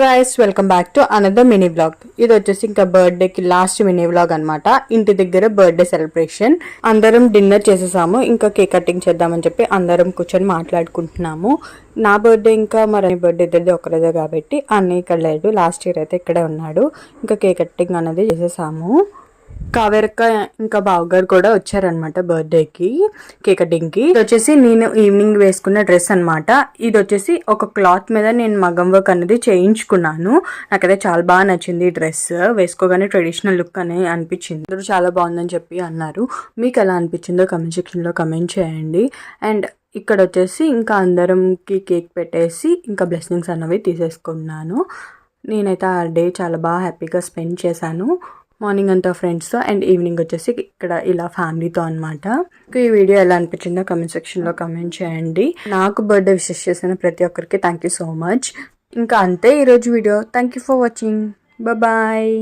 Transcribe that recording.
Guys welcome back to another mini vlog. ఇది వచ్చేసి ఇంకా బర్త్డే కి లాస్ట్ మినీ వ్లాగ్ అనమాట. ఇంటి దగ్గర బర్త్డే సెలబ్రేషన్. అందరం డిన్నర్ చేసేసాము. ఇంకా కేక్ కటింగ్ చేద్దామని చెప్పి అందరం కూర్చొని మాట్లాడుకుంటున్నాము. నా బర్త్డే ఇంకా మరి బర్త్డే ఇద్దరిది ఒకరేదే కాబట్టి అన్నీ ఇక్కడ లేదు. లాస్ట్ ఇయర్ అయితే ఇక్కడే ఉన్నాడు. ఇంకా కేక్ కటింగ్ అనేది చేసేసాము. కావేరక్క ఇంకా బావగారు కూడా వచ్చారనమాట బర్త్డేకి కేక్ కటింగ్ కి. ఇది వచ్చేసి నేను ఈవినింగ్ వేసుకున్న డ్రెస్ అనమాట. ఇది వచ్చేసి ఒక క్లాత్ మీద నేను మగం వర్క్ అనేది చేయించుకున్నాను. నాకైతే చాలా బాగా నచ్చింది ఈ డ్రెస్. వేసుకోగానే ట్రెడిషనల్ లుక్ అని అనిపించింది. అందరూ చాలా బాగుందని చెప్పి అన్నారు. మీకు ఎలా అనిపించిందో కమెంట్ సెక్షన్ లో కమెంట్ చేయండి. అండ్ ఇక్కడ వచ్చేసి ఇంకా అందరంకి కేక్ పెట్టేసి ఇంకా బ్లెస్సింగ్స్ అన్నవి తీసేసుకున్నాను. నేనైతే ఆ డే చాలా బాగా హ్యాపీగా స్పెండ్ చేశాను. మార్నింగ్ అంతా ఫ్రెండ్స్తో అండ్ ఈవినింగ్ వచ్చేసి ఇక్కడ ఇలా ఫ్యామిలీతో అనమాట. ఈ వీడియో ఎలా అనిపించిందో కమెంట్ సెక్షన్లో కమెంట్ చేయండి. నాకు బర్త్డే విషెస్ చేసిన ప్రతి ఒక్కరికి థ్యాంక్ యూ సో మచ్. ఇంకా అంతే ఈరోజు video. Thank you for watching. Bye.